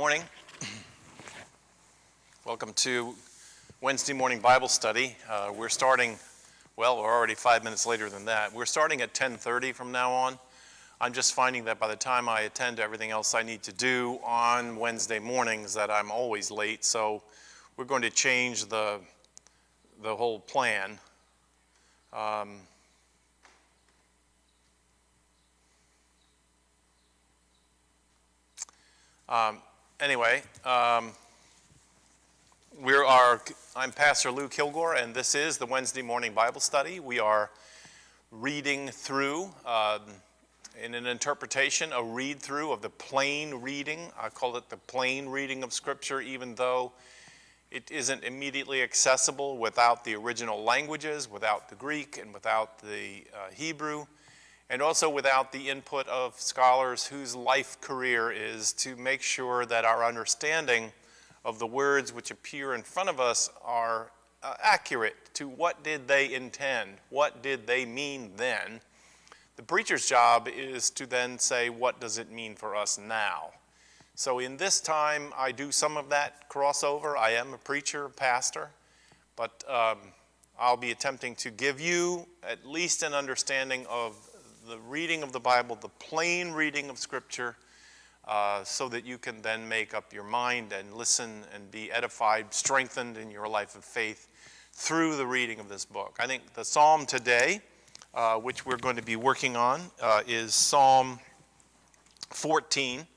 morning. Welcome to Wednesday morning Bible study. We're already 5 minutes later than that. We're starting at 10:30 from now on. I'm just finding that by the time I attend to everything else I need to do on Wednesday mornings that I'm always late, so we're going to change the whole plan. I'm Pastor Lou Kilgore, and this is the Wednesday morning Bible study. We are reading through, in an interpretation, a read-through of the plain reading. I call it the plain reading of Scripture, even though it isn't immediately accessible without the original languages, without the Greek, and without the Hebrew, and also without the input of scholars whose life career is to make sure that our understanding of the words which appear in front of us are accurate to what did they intend, what did they mean then. The preacher's job is to then say, what does it mean for us now? So in this time, I do some of that crossover. I am a preacher, pastor, but I'll be attempting to give you at least an understanding of the reading of the Bible, the plain reading of Scripture, so that you can then make up your mind and listen and be edified, strengthened in your life of faith through the reading of this book. I think the psalm today, which we're going to be working on, is Psalm 14.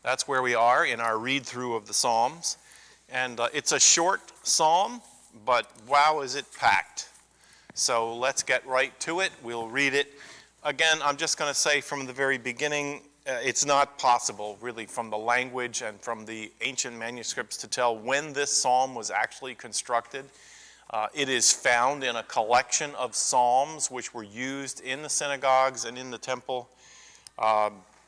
That's where we are in our read-through of the Psalms. And it's a short psalm, but wow, is it packed. So let's get right to it. We'll read it. Again, I'm just going to say from the very beginning, it's not possible, really, from the language and from the ancient manuscripts to tell when this psalm was actually constructed. It is found in a collection of psalms which were used in the synagogues and in the temple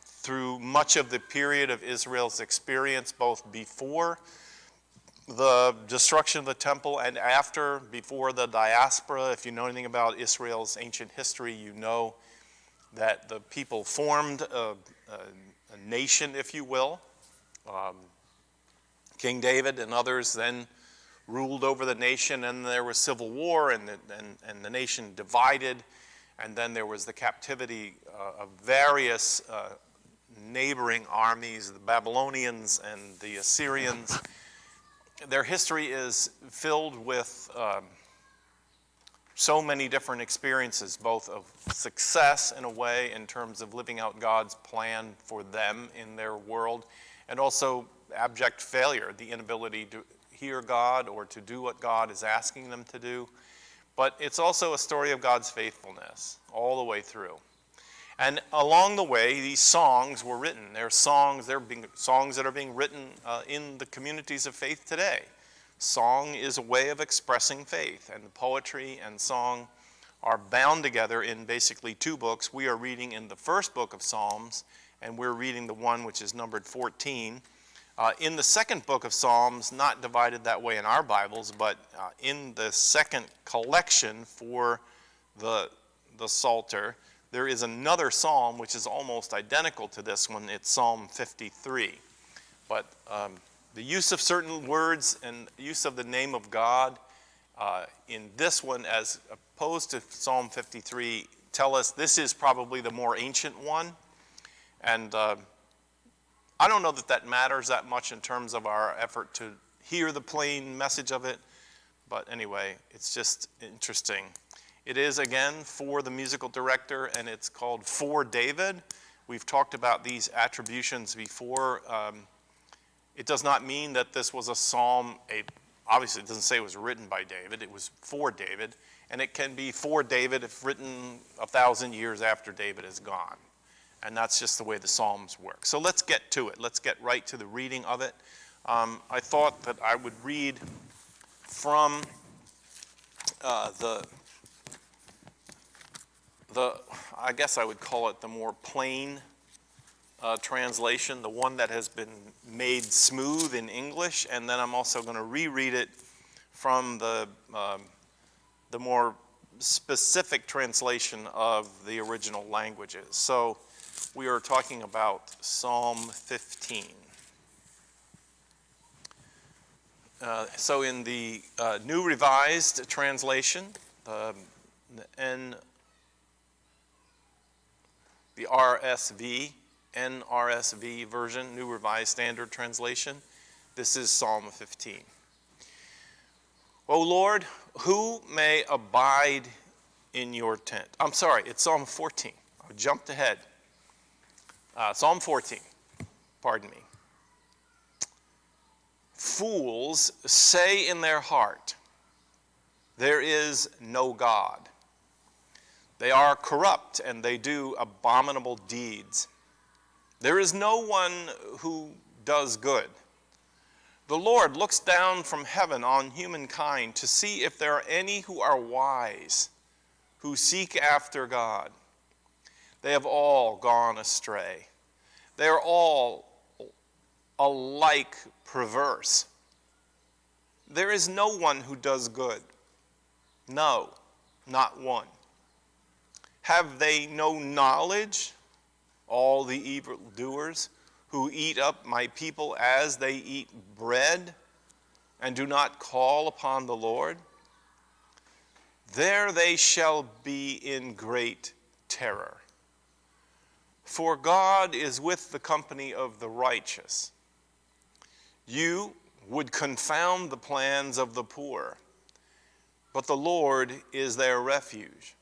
through much of the period of Israel's experience, both before the destruction of the temple and after, before the diaspora. If you know anything about Israel's ancient history, you know that the people formed a nation, if you will. King David and others then ruled over the nation, and there was civil war, and the nation divided, and then there was the captivity of various neighboring armies, the Babylonians and the Assyrians. Their history is filled with so many different experiences, both of success in a way in terms of living out God's plan for them in their world, and also abject failure, the inability to hear God or to do what God is asking them to do. But it's also a story of God's faithfulness all the way through. And along the way, these songs were written. They're songs that are being written in the communities of faith today. Song is a way of expressing faith, and poetry and song are bound together in basically two books. We are reading in the first book of Psalms, and we're reading the one which is numbered 14. In the second book of Psalms, not divided that way in our Bibles, but in the second collection for the Psalter, there is another psalm which is almost identical to this one. It's Psalm 53. But the use of certain words and use of the name of God in this one, as opposed to Psalm 53, tell us this is probably the more ancient one. And I don't know that matters that much in terms of our effort to hear the plain message of it. But anyway, it's just interesting. It is, again, for the musical director, and it's called For David. We've talked about these attributions before. It does not mean that this was a psalm. Obviously, it doesn't say it was written by David. It was for David. And it can be for David if written 1,000 years after David is gone. And that's just the way the Psalms work. So let's get to it. Let's get right to the reading of it. I thought that I would read from I guess I would call it the more plain translation, the one that has been made smooth in English, and then I'm also going to reread it from the more specific translation of the original languages. So we are talking about Psalm 15. So in the New Revised Translation, the NRSV version, New Revised Standard Translation, this is Psalm 15. O Lord, who may abide in your tent? I'm sorry, it's Psalm 14. I jumped ahead. Psalm 14, pardon me. Fools say in their heart, there is no God. They are corrupt and they do abominable deeds. There is no one who does good. The Lord looks down from heaven on humankind to see if there are any who are wise, who seek after God. They have all gone astray. They are all alike perverse. There is no one who does good. No, not one. Have they no knowledge, all the evildoers who eat up my people as they eat bread and do not call upon the Lord? There they shall be in great terror. For God is with the company of the righteous. You would confound the plans of the poor, but the Lord is their refuge.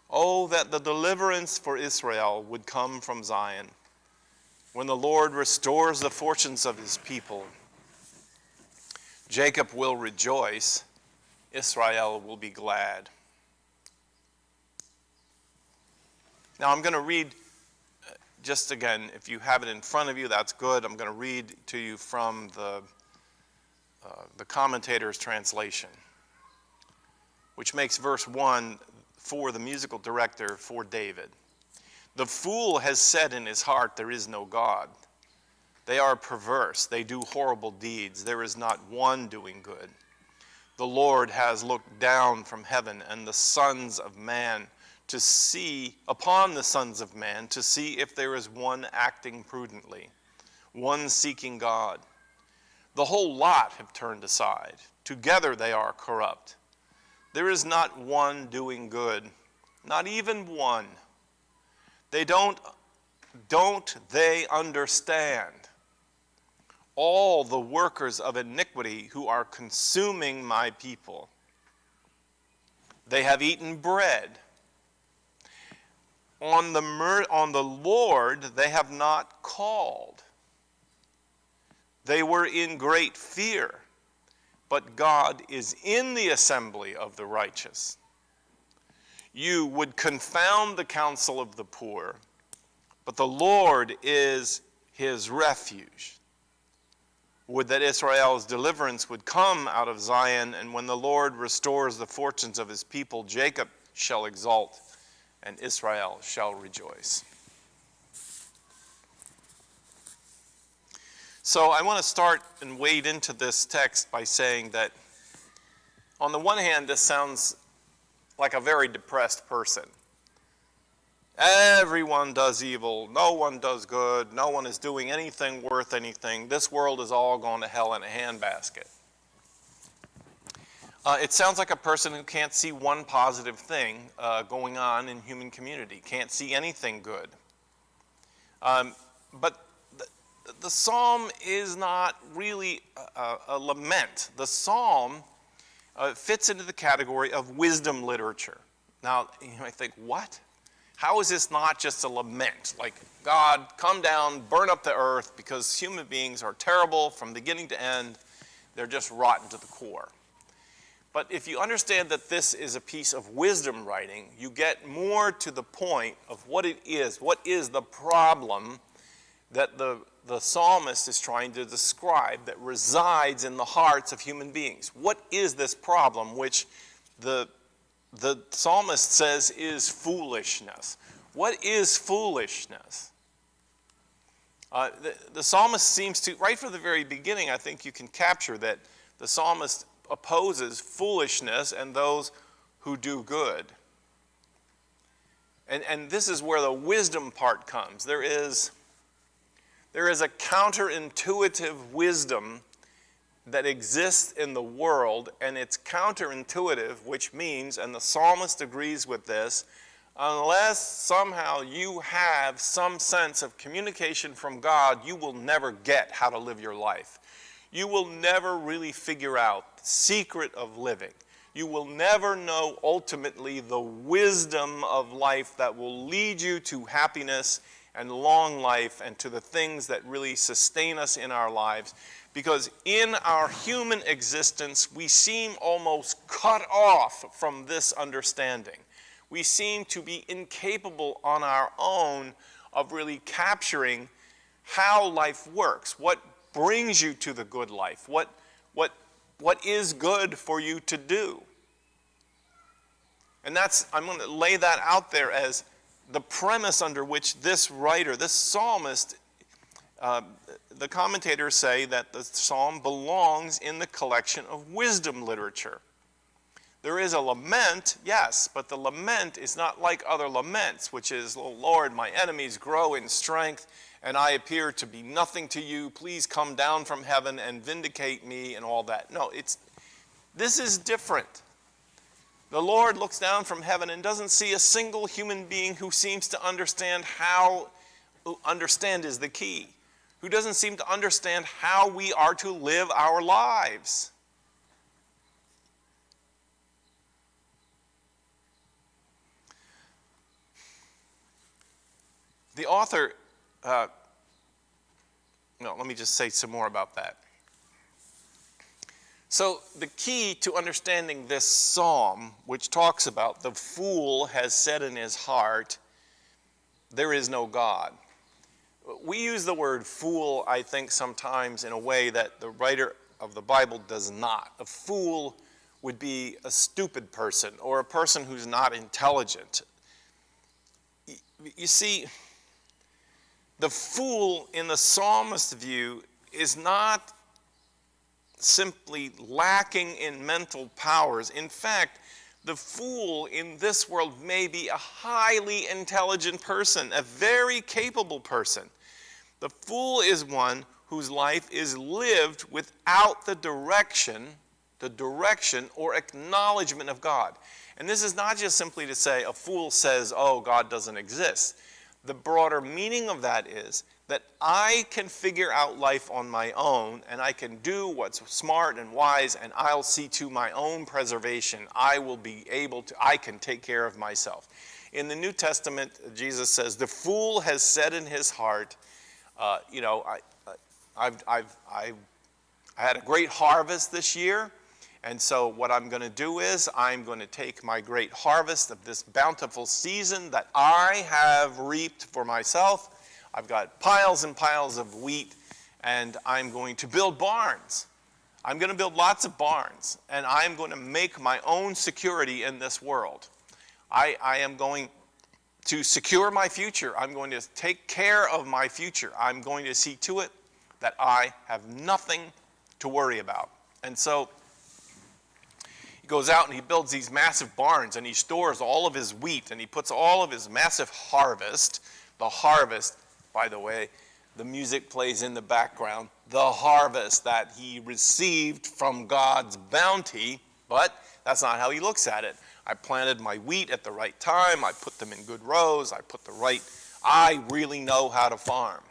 Oh, that the deliverance for Israel would come from Zion, when the Lord restores the fortunes of his people. Jacob will rejoice, Israel will be glad. Now I'm going to read, just again, if you have it in front of you, that's good. I'm going to read to you from the commentator's translation, which makes verse 1 for the musical director for David. The fool has said in his heart, there is no God. They are perverse. They do horrible deeds. There is not one doing good. The Lord has looked down from heaven and the sons of man to see upon the sons of man to see if there is one acting prudently, one seeking God. The whole lot have turned aside. Together they are corrupt. There is not one doing good, not even one. They don't they understand? All the workers of iniquity who are consuming my people. They have eaten bread. On the Lord they have not called. They were in great fear, but God is in the assembly of the righteous. You would confound the counsel of the poor, but the Lord is his refuge. Would that Israel's deliverance would come out of Zion, and when the Lord restores the fortunes of his people, Jacob shall exult, and Israel shall rejoice. So I want to start and wade into this text by saying that on the one hand, this sounds like a very depressed person. Everyone does evil. No one does good. No one is doing anything worth anything. This world is all going to hell in a handbasket. It sounds like a person who can't see one positive thing going on in human community, can't see anything good. But the psalm is not really a lament. The psalm fits into the category of wisdom literature. Now, you might think, what? How is this not just a lament? Like, God, come down, burn up the earth, because human beings are terrible from beginning to end. They're just rotten to the core. But if you understand that this is a piece of wisdom writing, you get more to the point of what it is. What is the problem that the psalmist is trying to describe that resides in the hearts of human beings? What is this problem which the psalmist says is foolishness? What is foolishness? The psalmist seems to, right from the very beginning, I think you can capture that the psalmist opposes foolishness and those who do good. And this is where the wisdom part comes. There is a counterintuitive wisdom that exists in the world, and it's counterintuitive, which means, and the psalmist agrees with this, unless somehow you have some sense of communication from God, you will never get how to live your life. You will never really figure out the secret of living. You will never know ultimately the wisdom of life that will lead you to happiness and long life and to the things that really sustain us in our lives. Because in our human existence, we seem almost cut off from this understanding. We seem to be incapable on our own of really capturing how life works, what brings you to the good life, what is good for you to do. And I'm going to lay that out there as the premise under which this writer, this psalmist, the commentators say that the psalm belongs in the collection of wisdom literature. There is a lament, yes, but the lament is not like other laments, which is, "Oh Lord, my enemies grow in strength, and I appear to be nothing to you. Please come down from heaven and vindicate me," and all that. No, this is different. The Lord looks down from heaven and doesn't see a single human being who seems to understand understand is the key, who doesn't seem to understand how we are to live our lives. The author, let me just say some more about that. So the key to understanding this psalm, which talks about the fool has said in his heart, there is no God. We use the word fool, I think, sometimes in a way that the writer of the Bible does not. A fool would be a stupid person or a person who's not intelligent. You see, the fool in the psalmist's view is not simply lacking in mental powers. In fact, the fool in this world may be a highly intelligent person, a very capable person. The fool is one whose life is lived without the direction or acknowledgement of God. And this is not just simply to say a fool says, "Oh, God doesn't exist." The broader meaning of that is that I can figure out life on my own, and I can do what's smart and wise, and I'll see to my own preservation. I can take care of myself. In the New Testament, Jesus says, the fool has said in his heart, I had a great harvest this year, and so what I'm going to do is I'm going to take my great harvest of this bountiful season that I have reaped for myself. I've got piles and piles of wheat, and I'm going to build barns. I'm going to build lots of barns, and I'm going to make my own security in this world. I am going to secure my future. I'm going to take care of my future. I'm going to see to it that I have nothing to worry about. And so he goes out and he builds these massive barns, and he stores all of his wheat, and he puts all of his massive harvest. The harvest, by the way, the music plays in the background, the harvest that he received from God's bounty, but that's not how he looks at it. I planted my wheat at the right time, I put them in good rows, I really know how to farm.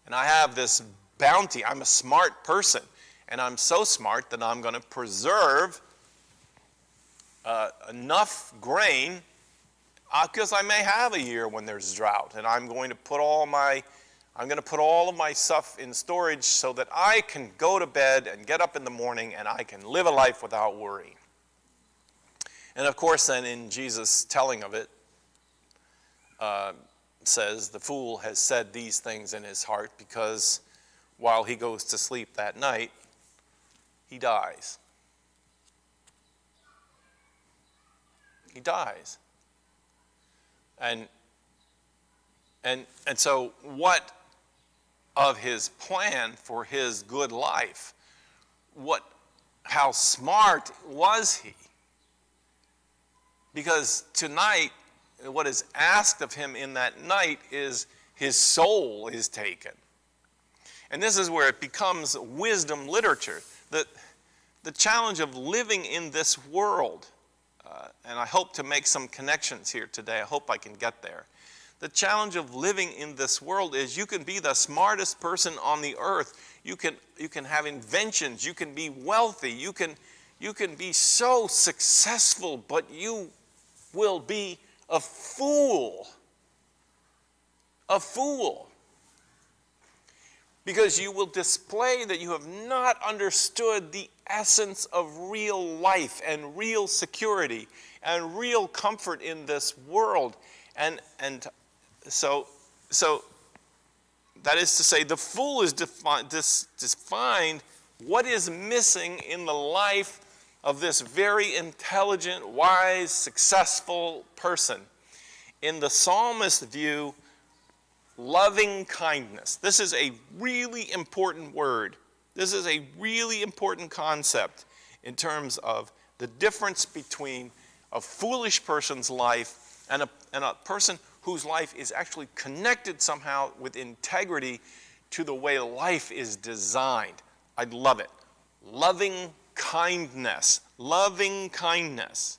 And I have this bounty. I'm a smart person, and I'm so smart that I'm going to preserve enough grain because I may have a year when there's drought, and I'm going to put all of my stuff in storage so that I can go to bed and get up in the morning and I can live a life without worry. And of course, then in Jesus' telling of it, says the fool has said these things in his heart because while he goes to sleep that night, he dies. He dies. And so what of his plan for his good life? How smart was he? Because tonight, what is asked of him in that night is his soul is taken. And this is where it becomes wisdom literature. the challenge of living in this world, and I hope to make some connections here today. I hope I can get there. The challenge of living in this world is you can be the smartest person on the earth. You can have inventions. You can be wealthy. You can be so successful, but you will be a fool. A fool. Because you will display that you have not understood the essence of real life and real security and real comfort in this world. And so that is to say, the fool is defined what is missing in the life of this very intelligent, wise, successful person. In the psalmist's view, loving kindness. This is a really important word. This is a really important concept in terms of the difference between a foolish person's life and a person whose life is actually connected somehow with integrity to the way life is designed. I love it. Loving kindness. Loving kindness.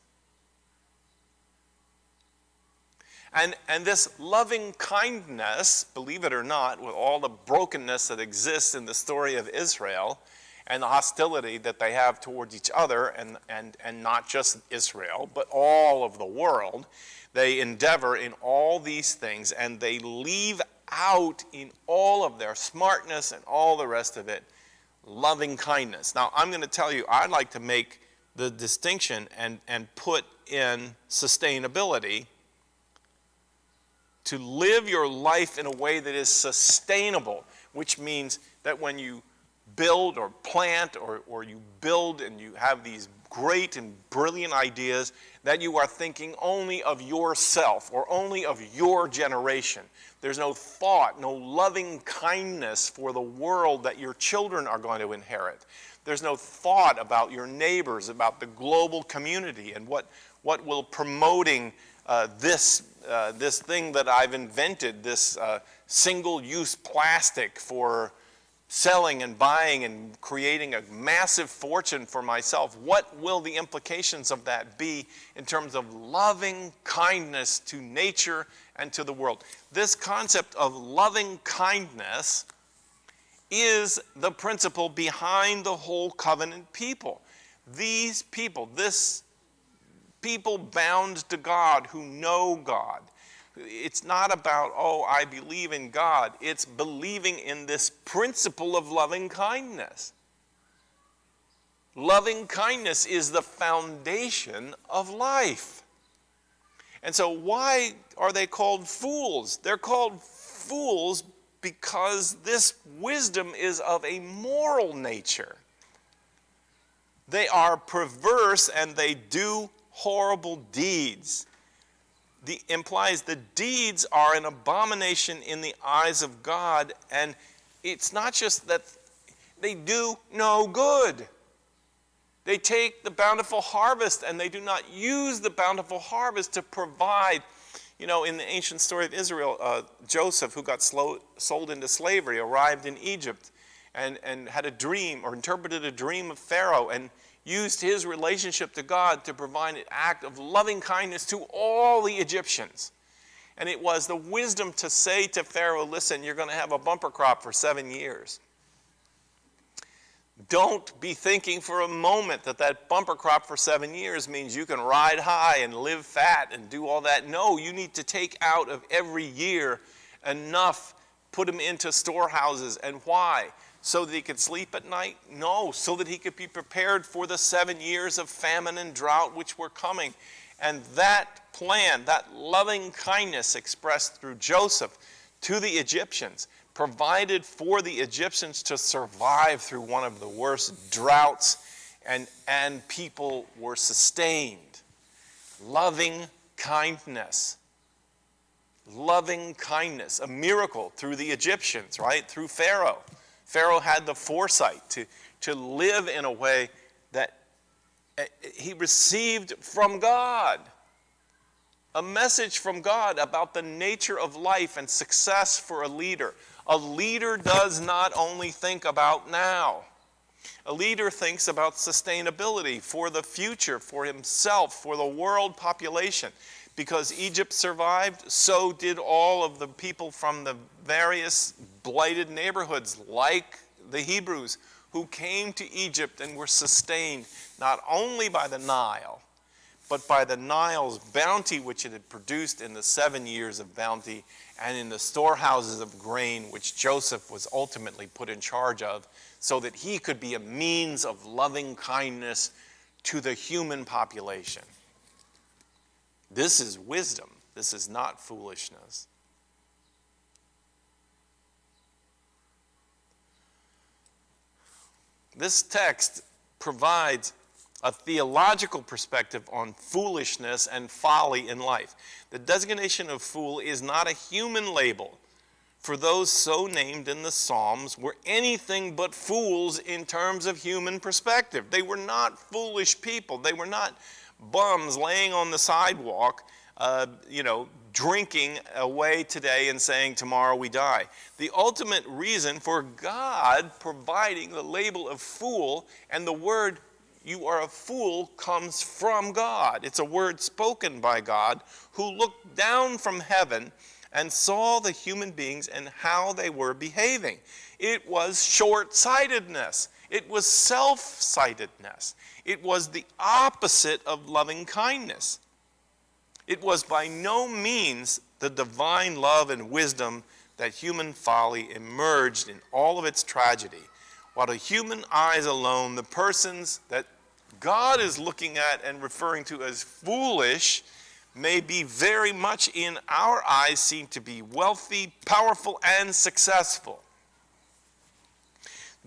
And this loving kindness, believe it or not, with all the brokenness that exists in the story of Israel and the hostility that they have towards each other, and not just Israel, but all of the world, they endeavor in all these things, and they leave out in all of their smartness and all the rest of it, loving kindness. Now, I'm going to tell you, I'd like to make the distinction and put in sustainability. To live your life in a way that is sustainable, which means that when you build or plant or you build and you have these great and brilliant ideas, that you are thinking only of yourself or only of your generation. There's no thought, no loving kindness for the world that your children are going to inherit. There's no thought about your neighbors, about the global community, and what will promoting this thing that I've invented, this single-use plastic for selling and buying and creating a massive fortune for myself. What will the implications of that be in terms of loving kindness to nature and to the world? This concept of loving kindness is the principle behind the whole covenant people. These people, this people bound to God who know God. It's not about, oh, I believe in God. It's believing in this principle of loving kindness. Loving kindness is the foundation of life. And so why are they called fools? They're called fools because this wisdom is of a moral nature. They are perverse and they do horrible deeds. Implies the deeds are an abomination in the eyes of God, and it's not just that they do no good. They take the bountiful harvest and they do not use the bountiful harvest to provide. You know, in the ancient story of Israel, Joseph, who got sold into slavery, arrived in Egypt and had a dream or interpreted a dream of Pharaoh and used his relationship to God to provide an act of loving kindness to all the Egyptians. And it was the wisdom to say to Pharaoh, listen, you're going to have a bumper crop for 7 years. Don't be thinking for a moment that bumper crop for 7 years means you can ride high and live fat and do all that. No, you need to take out of every year enough, put them into storehouses. And why? So that he could sleep at night? No, so that he could be prepared for the 7 years of famine and drought which were coming. And that plan, that loving kindness expressed through Joseph to the Egyptians, provided for the Egyptians to survive through one of the worst droughts, and people were sustained. Loving kindness. Loving kindness. A miracle through the Egyptians, right? Through Pharaoh. Pharaoh had the foresight to live in a way that he received from God. A message from God about the nature of life and success for a leader. A leader does not only think about now. A leader thinks about sustainability for the future, for himself, for the world population. Because Egypt survived, so did all of the people from the various blighted neighborhoods, like the Hebrews, who came to Egypt and were sustained not only by the Nile, but by the Nile's bounty which it had produced in the 7 years of bounty, and in the storehouses of grain which Joseph was ultimately put in charge of, so that he could be a means of loving kindness to the human population. This is wisdom. This is not foolishness. This text provides a theological perspective on foolishness and folly in life. The designation of fool is not a human label, for those so named in the Psalms were anything but fools in terms of human perspective. They were not foolish people. They were not bums laying on the sidewalk, drinking away today and saying tomorrow we die. The ultimate reason for God providing the label of fool, and the word "you are a fool" comes from God. It's a word spoken by God, who looked down from heaven and saw the human beings and how they were behaving. It was short-sightedness. It was self-sightedness. It was the opposite of loving kindness. It was by no means the divine love and wisdom that human folly emerged in all of its tragedy. While to human eyes alone, the persons that God is looking at and referring to as foolish may be very much in our eyes seem to be wealthy, powerful, and successful.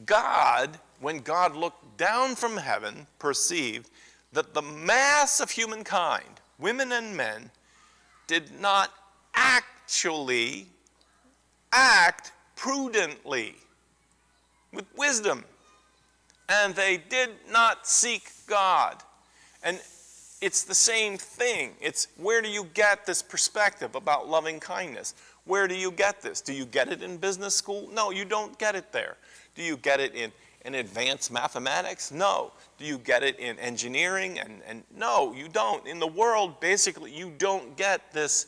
God, when God looked down from heaven, perceived that the mass of humankind, women and men, did not actually act prudently, with wisdom, and they did not seek God. And it's the same thing. It's, where do you get this perspective about loving kindness? Where do you get this? Do you get it in business school? No, you don't get it there. Do you get it in advanced mathematics? No. Do you get it in engineering? And no, you don't. In the world, basically, you don't get this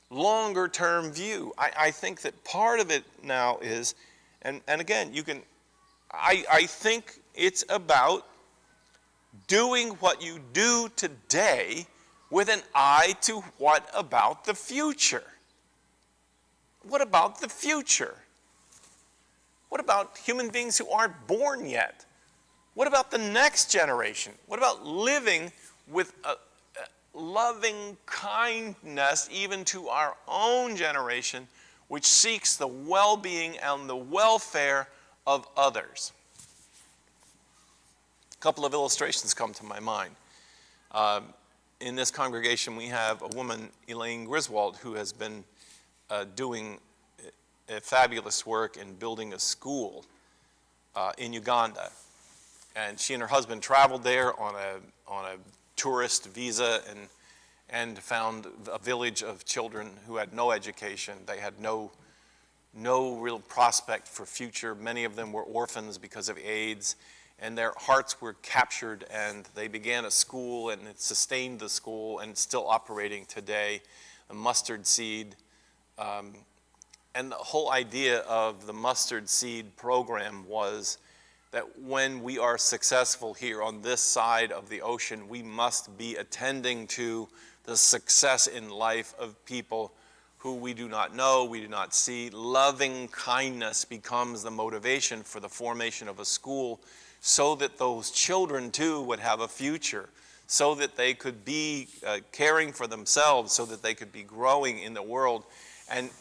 longer term view. I think that part of it now is, and again, I think it's about doing what you do today with an eye to what about the future? What about the future? What about human beings who aren't born yet? What about the next generation? What about living with a loving kindness even to our own generation, which seeks the well-being and the welfare of others? A couple of illustrations come to my mind. In this congregation, we have a woman, Elaine Griswold, who has been doing a fabulous work in building a school in Uganda. And she and her husband traveled there on a tourist visa and found a village of children who had no education. They had no real prospect for future. Many of them were orphans because of AIDS, and their hearts were captured, and they began a school, and it sustained the school, and it's still operating today, a mustard seed. And the whole idea of the mustard seed program was that when we are successful here on this side of the ocean, we must be attending to the success in life of people who we do not know, we do not see. Loving kindness becomes the motivation for the formation of a school, so that those children too would have a future, so that they could be caring for themselves, so that they could be growing in the world. And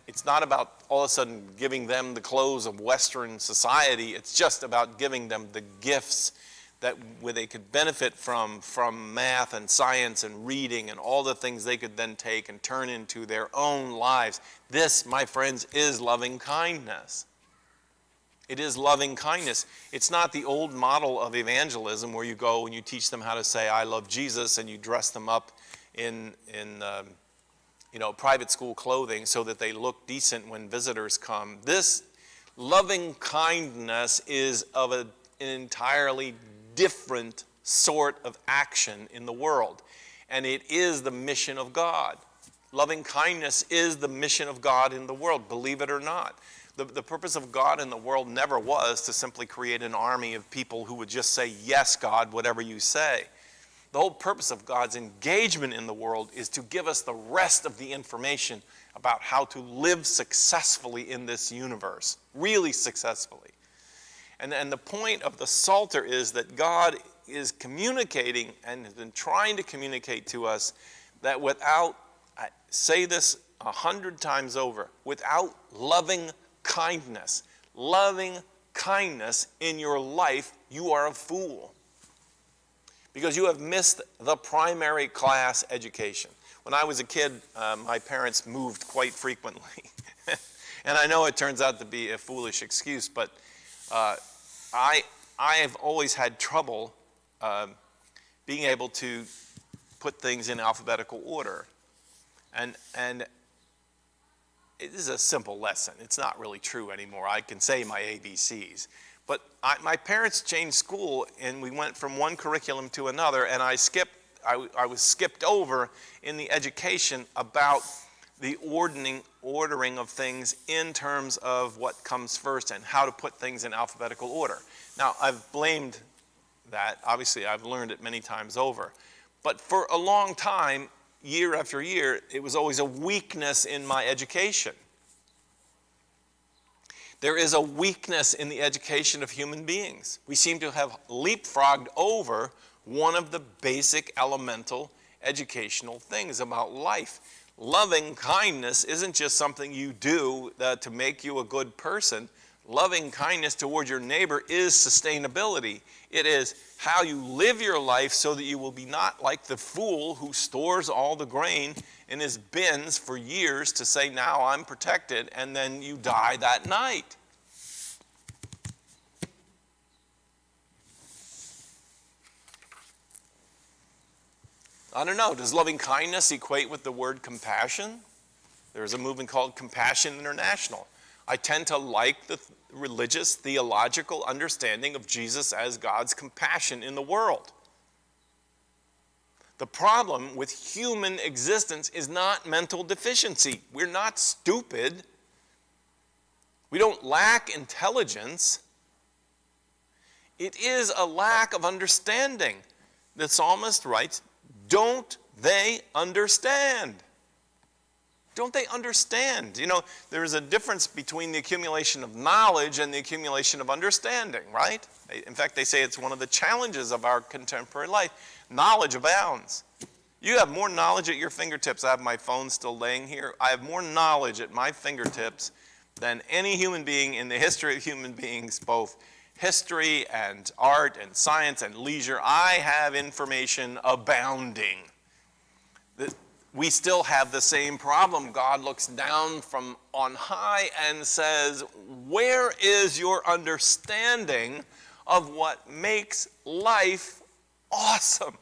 it's not about all of a sudden giving them the clothes of Western society. It's just about giving them the gifts that where they could benefit from math and science and reading and all the things they could then take and turn into their own lives. This, my friends, is loving kindness. It is loving kindness. It's not the old model of evangelism where you go and you teach them how to say, "I love Jesus," and you dress them up in private school clothing so that they look decent when visitors come. This loving kindness is of an entirely different sort of action in the world. And it is the mission of God. Loving kindness is the mission of God in the world, believe it or not. The purpose of God in the world never was to simply create an army of people who would just say, yes, God, whatever you say. The whole purpose of God's engagement in the world is to give us the rest of the information about how to live successfully in this universe, really successfully. And the point of the Psalter is that God is communicating and has been trying to communicate to us that without, I say this 100 times over, without loving kindness in your life, you are a fool. Because you have missed the primary class education. When I was a kid, my parents moved quite frequently. And I know it turns out to be a foolish excuse, but I have always had trouble being able to put things in alphabetical order. And it is a simple lesson. It's not really true anymore. I can say my ABCs. But my parents changed school, and we went from one curriculum to another, and I was skipped over in the education about the ordering of things in terms of what comes first and how to put things in alphabetical order. Now, I've blamed that. Obviously, I've learned it many times over. But for a long time, year after year, it was always a weakness in my education. There is a weakness in the education of human beings. We seem to have leapfrogged over one of the basic elemental educational things about life. Loving kindness isn't just something you do to make you a good person. Loving kindness toward your neighbor is sustainability. It is how you live your life so that you will be not like the fool who stores all the grain in his bins for years to say, now I'm protected, and then you die that night. I don't know, does loving kindness equate with the word compassion? There's a movement called Compassion International. I tend to like the religious, theological understanding of Jesus as God's compassion in the world. The problem with human existence is not mental deficiency. We're not stupid. We don't lack intelligence. It is a lack of understanding. The psalmist writes, don't they understand? Don't they understand? You know, there is a difference between the accumulation of knowledge and the accumulation of understanding, right? In fact, they say it's one of the challenges of our contemporary life. Knowledge abounds. You have more knowledge at your fingertips. I have my phone still laying here. I have more knowledge at my fingertips than any human being in the history of human beings, both history and art and science and leisure. I have information abounding. We still have the same problem. God looks down from on high and says, where is your understanding of what makes life awesome?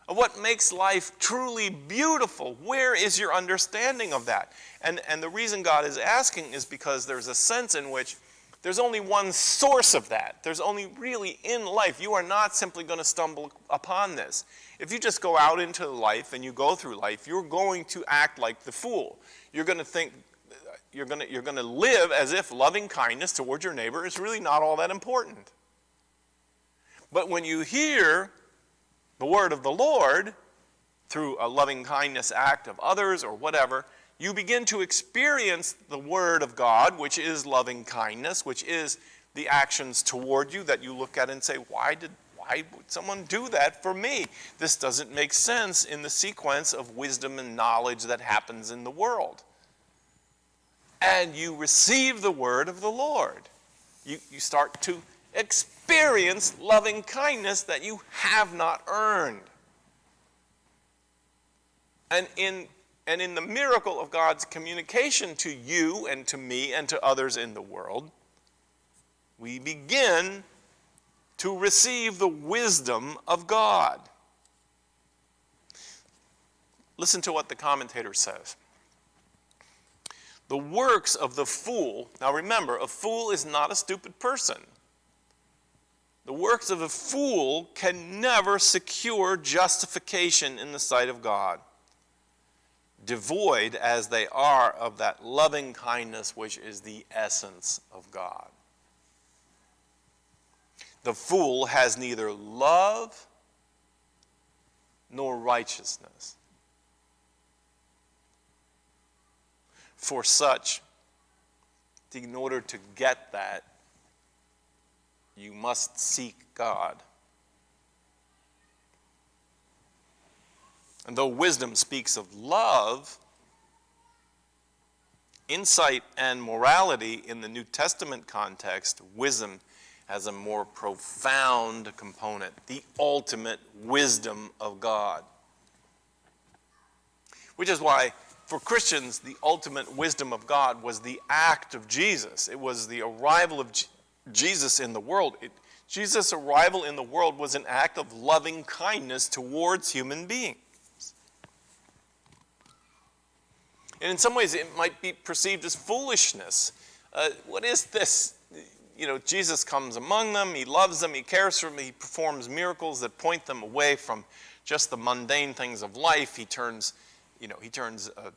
Of what makes life truly beautiful? Where is your understanding of that? And the reason God is asking is because there's a sense in which there's only one source of that. There's only really in life. You are not simply going to stumble upon this. If you just go out into life and you go through life, you're going to act like the fool. You're going to think, you're going to live as if loving kindness toward your neighbor is really not all that important. But when you hear the word of the Lord through a loving kindness act of others or whatever, you begin to experience the word of God, which is loving kindness, which is the actions toward you that you look at and say, why would someone do that for me? This doesn't make sense in the sequence of wisdom and knowledge that happens in the world. And you receive the word of the Lord. You start to experience loving kindness that you have not earned. And in the miracle of God's communication to you and to me and to others in the world, we begin to receive the wisdom of God. Listen to what the commentator says. The works of the fool, now remember, a fool is not a stupid person. The works of a fool can never secure justification in the sight of God, devoid as they are of that loving kindness which is the essence of God. The fool has neither love nor righteousness. For such, in order to get that, you must seek God. And though wisdom speaks of love, insight and morality in the New Testament context, wisdom has a more profound component, the ultimate wisdom of God. Which is why, for Christians, the ultimate wisdom of God was the act of Jesus. It was the arrival of Jesus in the world. Jesus' arrival in the world was an act of loving kindness towards human beings. And in some ways, it might be perceived as foolishness. What is this? Jesus comes among them, he loves them, he cares for them, he performs miracles that point them away from just the mundane things of life. He turns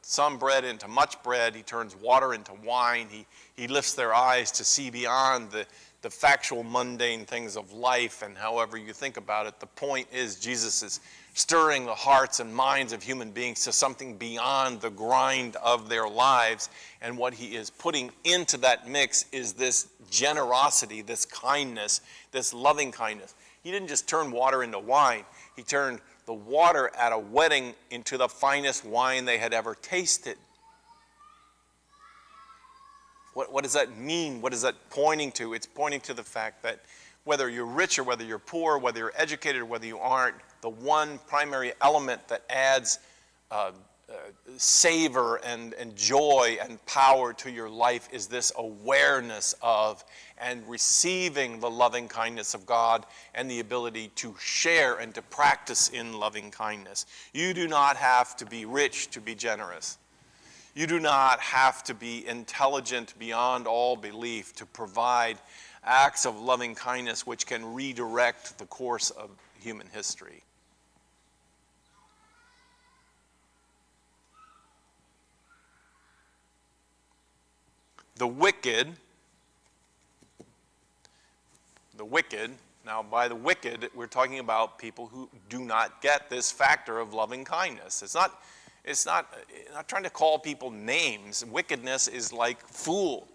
some bread into much bread. He turns water into wine. He lifts their eyes to see beyond the factual, mundane things of life. And however you think about it, the point is Jesus is stirring the hearts and minds of human beings to something beyond the grind of their lives. And what he is putting into that mix is this generosity, this kindness, this loving kindness. He didn't just turn water into wine. He turned the water at a wedding into the finest wine they had ever tasted. What does that mean? What is that pointing to? It's pointing to the fact that whether you're rich or whether you're poor, whether you're educated or whether you aren't, the one primary element that adds savor and joy and power to your life is this awareness of and receiving the loving kindness of God and the ability to share and to practice in loving kindness. You do not have to be rich to be generous. You do not have to be intelligent beyond all belief to provide acts of loving kindness which can redirect the course of human history. The wicked, now by the wicked, we're talking about people who do not get this factor of loving kindness. It's not trying to call people names. Wickedness is like fool.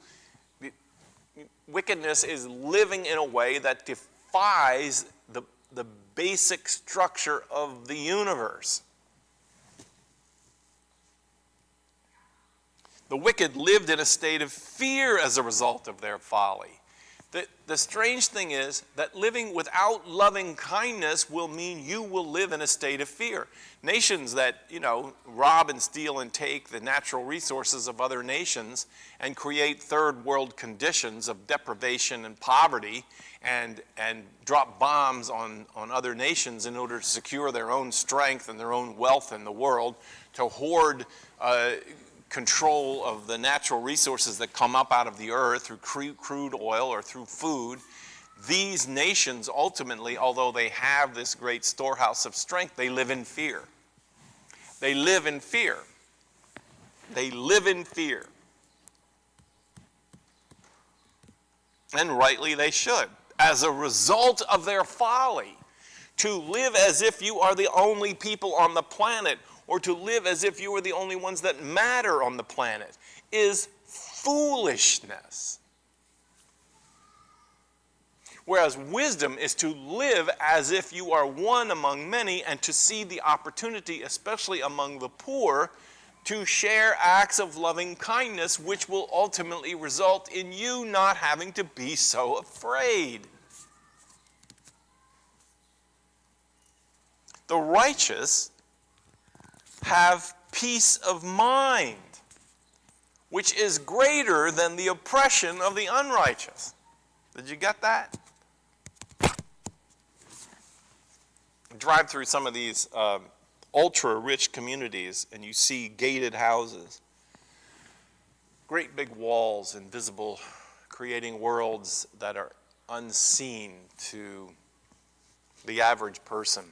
Wickedness is living in a way that defies the basic structure of the universe. The wicked lived in a state of fear as a result of their folly. The strange thing is that living without loving kindness will mean you will live in a state of fear. Nations that, rob and steal and take the natural resources of other nations and create third world conditions of deprivation and poverty and drop bombs on other nations in order to secure their own strength and their own wealth in the world, to hoard control of the natural resources that come up out of the earth through crude oil or through food. These nations ultimately, although they have this great storehouse of strength, they live in fear. They live in fear. They live in fear. And rightly they should. As a result of their folly, to live as if you are the only people on the planet, or to live as if you are the only ones that matter on the planet, is foolishness. Whereas wisdom is to live as if you are one among many and to see the opportunity, especially among the poor, to share acts of loving kindness which will ultimately result in you not having to be so afraid. The righteous have peace of mind, which is greater than the oppression of the unrighteous. Did you get that? Drive through some of these ultra-rich communities and you see gated houses, great big walls, invisible, creating worlds that are unseen to the average person.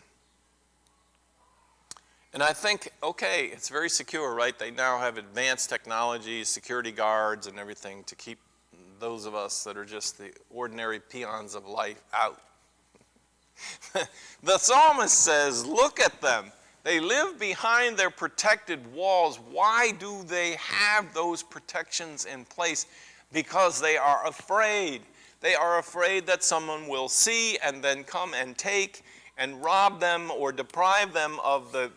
And I think, okay, it's very secure, right? They now have advanced technology, security guards and everything to keep those of us that are just the ordinary peons of life out. The psalmist says, look at them. They live behind their protected walls. Why do they have those protections in place? Because they are afraid. They are afraid that someone will see and then come and take and rob them or deprive them of the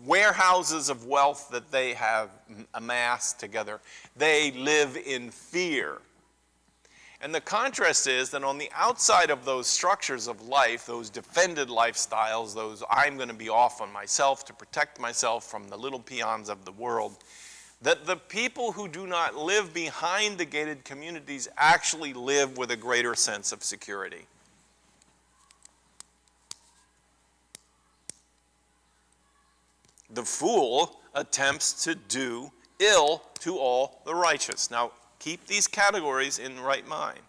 warehouses of wealth that they have amassed together. They live in fear. And the contrast is that on the outside of those structures of life, those defended lifestyles, those I'm going to be off on myself to protect myself from the little peons of the world, that the people who do not live behind the gated communities actually live with a greater sense of security. The fool attempts to do ill to all the righteous. Now, keep these categories in right mind.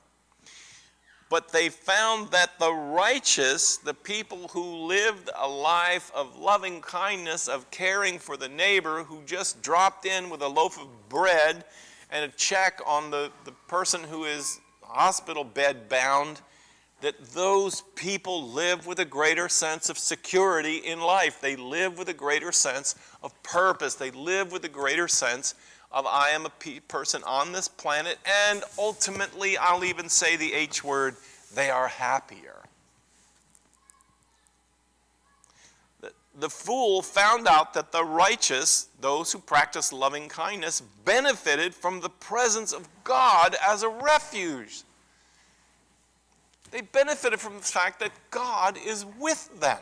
But they found that the righteous, the people who lived a life of loving kindness, of caring for the neighbor, who just dropped in with a loaf of bread and a check on the person who is hospital bed bound, that those people live with a greater sense of security in life. They live with a greater sense of purpose. They live with a greater sense of I am a person on this planet, and ultimately, I'll even say the H word, they are happier. The fool found out that the righteous, those who practice loving kindness, benefited from the presence of God as a refuge. They benefited from the fact that God is with them.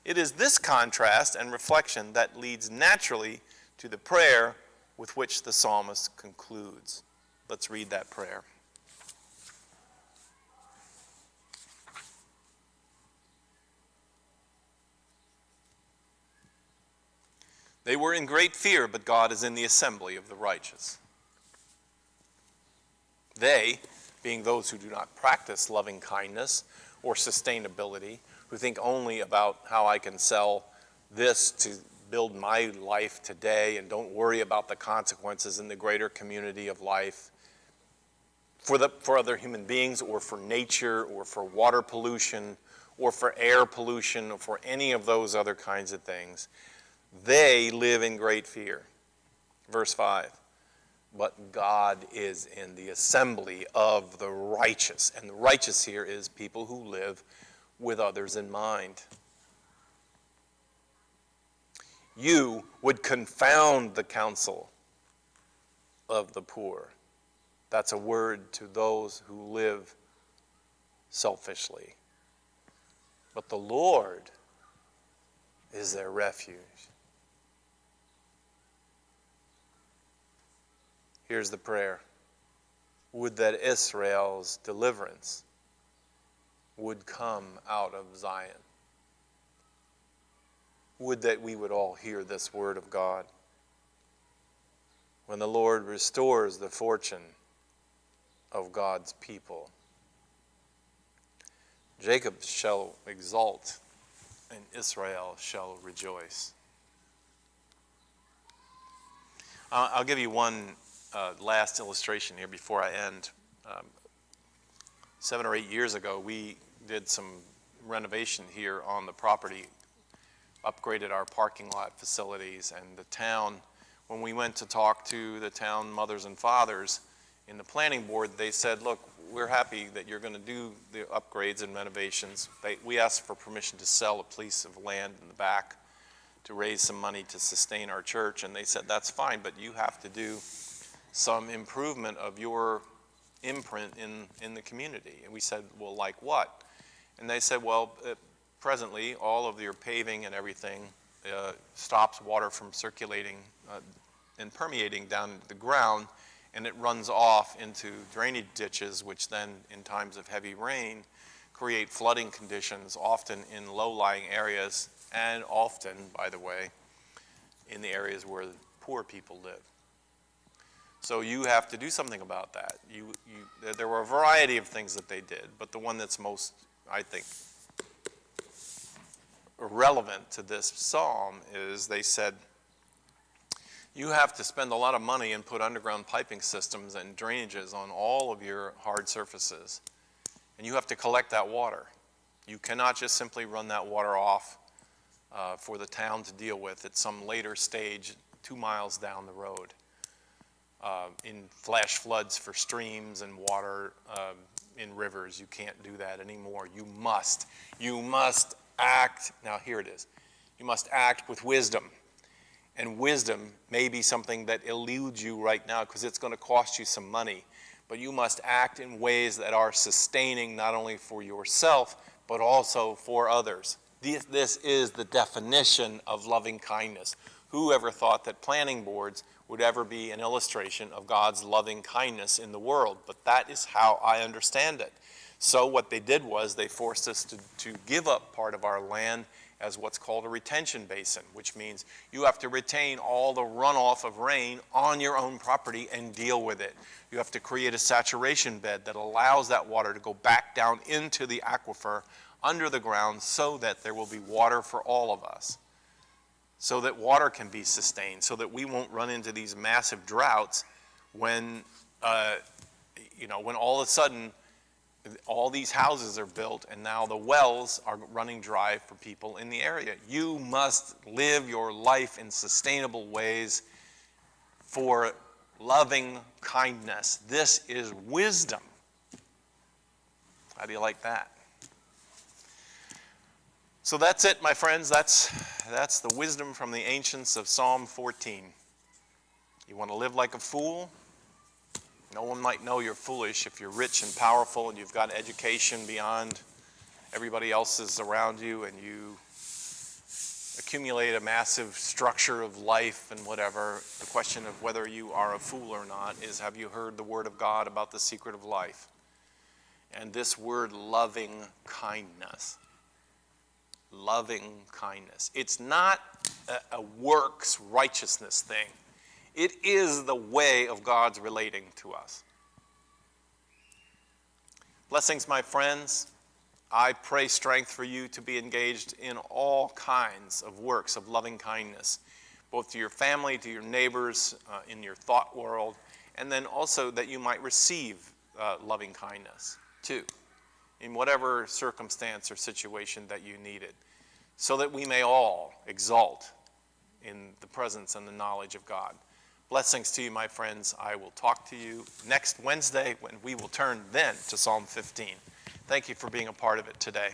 It is this contrast and reflection that leads naturally to the prayer with which the psalmist concludes. Let's read that prayer. They were in great fear, but God is in the assembly of the righteous. They, being those who do not practice loving kindness or sustainability, who think only about how I can sell this to build my life today and don't worry about the consequences in the greater community of life for other human beings or for nature or for water pollution or for air pollution or for any of those other kinds of things. They live in great fear. Verse 5. But God is in the assembly of the righteous. And the righteous here is people who live with others in mind. You would confound the counsel of the poor. That's a word to those who live selfishly. But the Lord is their refuge. Here's the prayer. Would that Israel's deliverance would come out of Zion. Would that we would all hear this word of God. When the Lord restores the fortune of God's people, Jacob shall exult and Israel shall rejoice. I'll give you one last illustration here before I end. 7 or 8 years ago, we did some renovation here on the property, upgraded our parking lot facilities, and the town, when we went to talk to the town mothers and fathers in the planning board, they said, look, we're happy that you're going to do the upgrades and renovations. We asked for permission to sell a piece of land in the back to raise some money to sustain our church, and they said, that's fine, but you have to do some improvement of your imprint in the community. And we said, well, like what? And they said, well, presently, all of your paving and everything stops water from circulating and permeating down the ground, and it runs off into drainage ditches, which then, in times of heavy rain, create flooding conditions, often in low-lying areas, and often, by the way, in the areas where poor people live. So you have to do something about that. There were a variety of things that they did, but the one that's most, I think, relevant to this psalm is they said, you have to spend a lot of money and put underground piping systems and drainages on all of your hard surfaces. And you have to collect that water. You cannot just simply run that water off for the town to deal with at some later stage 2 miles down the road. In flash floods for streams and water in rivers, you can't do that anymore. You must act. Now here it is. You must act with wisdom. And wisdom may be something that eludes you right now because it's going to cost you some money. But you must act in ways that are sustaining not only for yourself, but also for others. This is the definition of loving kindness. Who ever thought that planning boards would ever be an illustration of God's loving kindness in the world? But that is how I understand it. So what they did was they forced us to give up part of our land as what's called a retention basin, which means you have to retain all the runoff of rain on your own property and deal with it. You have to create a saturation bed that allows that water to go back down into the aquifer under the ground so that there will be water for all of us, so that water can be sustained, so that we won't run into these massive droughts when all of a sudden all these houses are built and now the wells are running dry for people in the area. You must live your life in sustainable ways for loving kindness. This is wisdom. How do you like that? So that's it, my friends. That's the wisdom from the ancients of Psalm 14. You want to live like a fool? No one might know you're foolish if you're rich and powerful and you've got education beyond everybody else's around you and you accumulate a massive structure of life and whatever. The question of whether you are a fool or not is, have you heard the word of God about the secret of life? And this word loving kindness. Loving kindness. It's not a works righteousness thing. It is the way of God's relating to us. Blessings, my friends. I pray strength for you to be engaged in all kinds of works of loving kindness, both to your family, to your neighbors, in your thought world, and then also that you might receive loving kindness too, in whatever circumstance or situation that you need it, so that we may all exalt in the presence and the knowledge of God. Blessings to you, my friends. I will talk to you next Wednesday when we will turn then to Psalm 15. Thank you for being a part of it today.